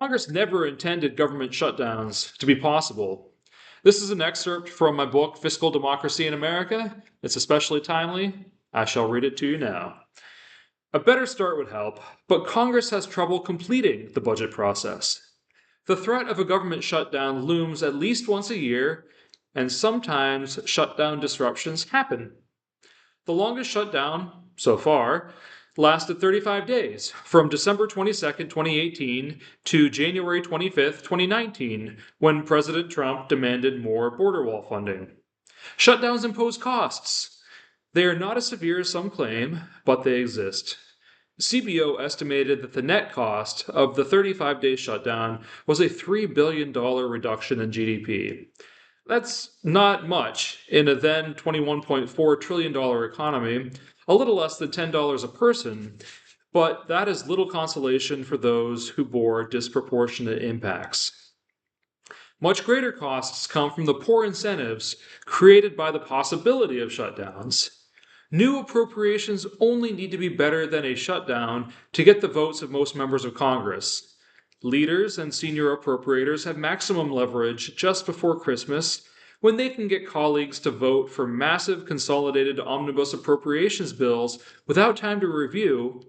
Congress never intended government shutdowns to be possible. This is an excerpt from my book, Fiscal Democracy in America. It's especially timely. I shall read it to you now. A better start would help, but Congress has trouble completing the budget process. The threat of a government shutdown looms at least once a year, and sometimes shutdown disruptions happen. The longest shutdown, so far, lasted 35 days, from December 22nd, 2018 to January 25th, 2019, when President Trump demanded more border wall funding. Shutdowns impose costs. They are not as severe as some claim, but they exist. CBO estimated that the net cost of the 35-day shutdown was a $3 billion reduction in GDP. That's not much in a then $21.4 trillion economy, a little less than $10 a person, but that is little consolation for those who bore disproportionate impacts. Much greater costs come from the poor incentives created by the possibility of shutdowns. New appropriations only need to be better than a shutdown to get the votes of most members of Congress. Leaders and senior appropriators have maximum leverage just before Christmas when they can get colleagues to vote for massive consolidated omnibus appropriations bills without time to review,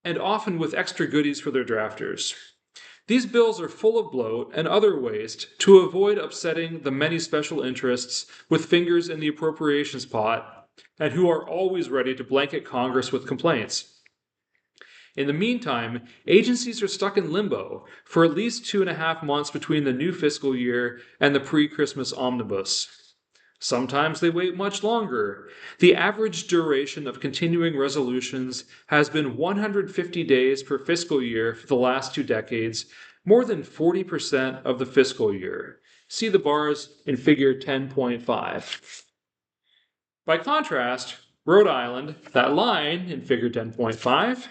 and often with extra goodies for their drafters. These bills are full of bloat and other waste to avoid upsetting the many special interests with fingers in the appropriations pot and who are always ready to blanket Congress with complaints. In the meantime, agencies are stuck in limbo for at least 2.5 months between the new fiscal year and the pre-Christmas omnibus. Sometimes they wait much longer. The average duration of continuing resolutions has been 150 days per fiscal year for the last 2 decades, more than 40% of the fiscal year. See the bars in figure 10.5. By contrast, Rhode Island, that line in figure 10.5,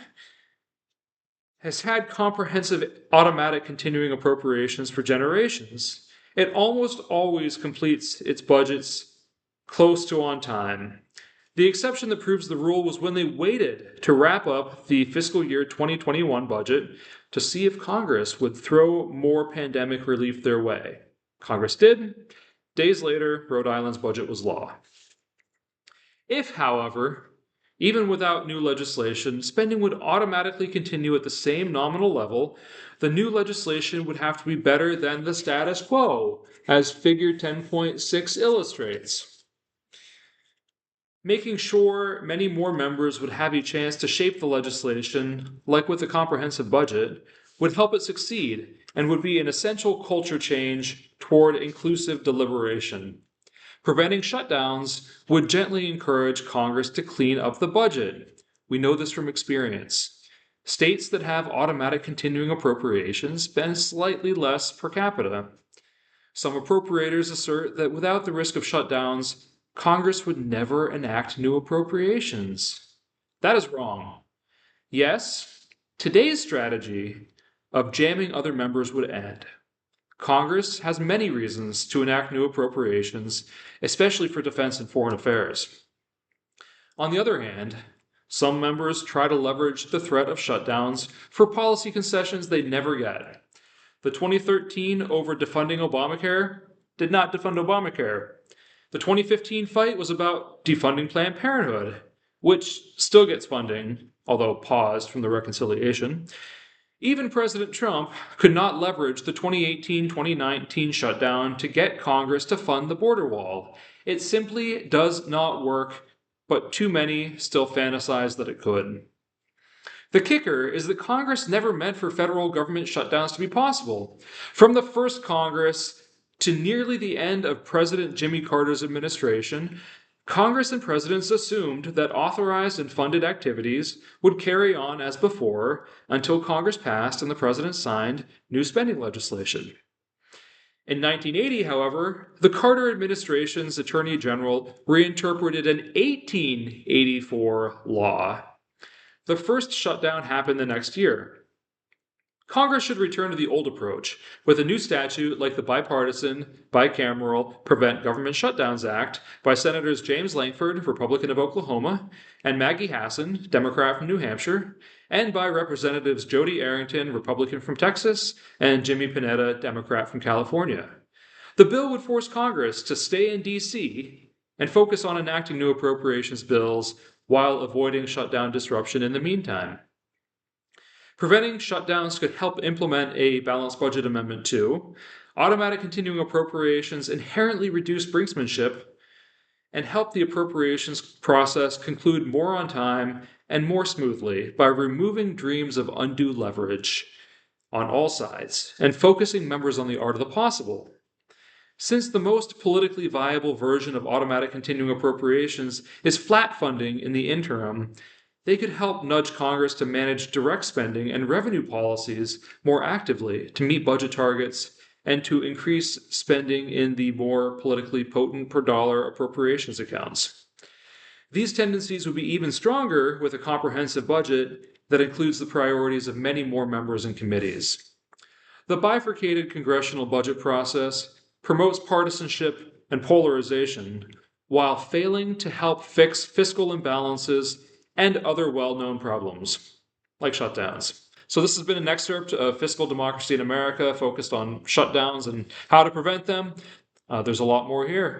has had comprehensive automatic continuing appropriations for generations. It almost always completes its budgets close to on time. The exception that proves the rule was when they waited to wrap up the fiscal year 2021 budget to see if Congress would throw more pandemic relief their way. Congress did. Days later, Rhode Island's budget was law. If, however, even without new legislation, spending would automatically continue at the same nominal level, the new legislation would have to be better than the status quo, as figure 10.6 illustrates. Making sure many more members would have a chance to shape the legislation, like with the comprehensive budget, would help it succeed and would be an essential culture change toward inclusive deliberation. Preventing shutdowns would gently encourage Congress to clean up the budget. We know this from experience. States that have automatic continuing appropriations spend slightly less per capita. Some appropriators assert that without the risk of shutdowns, Congress would never enact new appropriations. That is wrong. Yes, today's strategy of jamming other members would end. Congress has many reasons to enact new appropriations, especially for defense and foreign affairs. On the other hand, some members try to leverage the threat of shutdowns for policy concessions they never get. The 2013 over defunding Obamacare did not defund Obamacare. The 2015 fight was about defunding Planned Parenthood, which still gets funding, although paused from the reconciliation. Even President Trump could not leverage the 2018-2019 shutdown to get Congress to fund the border wall. It simply does not work, but too many still fantasize that it could. The kicker is that Congress never meant for federal government shutdowns to be possible. From the first Congress to nearly the end of President Jimmy Carter's administration, Congress and presidents assumed that authorized and funded activities would carry on as before until Congress passed and the president signed new spending legislation. In 1980, however, the Carter administration's Attorney General reinterpreted an 1884 law. The first shutdown happened the next year. Congress should return to the old approach, with a new statute like the bipartisan, bicameral Prevent Government Shutdowns Act by Senators James Lankford, Republican of Oklahoma, and Maggie Hassan, Democrat from New Hampshire, and by Representatives Jody Arrington, Republican from Texas, and Jimmy Panetta, Democrat from California. The bill would force Congress to stay in D.C. and focus on enacting new appropriations bills while avoiding shutdown disruption in the meantime. Preventing shutdowns could help implement a balanced budget amendment too. Automatic continuing appropriations inherently reduce brinksmanship and help the appropriations process conclude more on time and more smoothly by removing dreams of undue leverage on all sides and focusing members on the art of the possible. Since the most politically viable version of automatic continuing appropriations is flat funding in the interim, they could help nudge Congress to manage direct spending and revenue policies more actively to meet budget targets and to increase spending in the more politically potent per dollar appropriations accounts. These tendencies would be even stronger with a comprehensive budget that includes the priorities of many more members and committees. The bifurcated congressional budget process promotes partisanship and polarization while failing to help fix fiscal imbalances and other well-known problems, like shutdowns. So this has been an excerpt of Fiscal Democracy in America, focused on shutdowns and how to prevent them. There's a lot more here.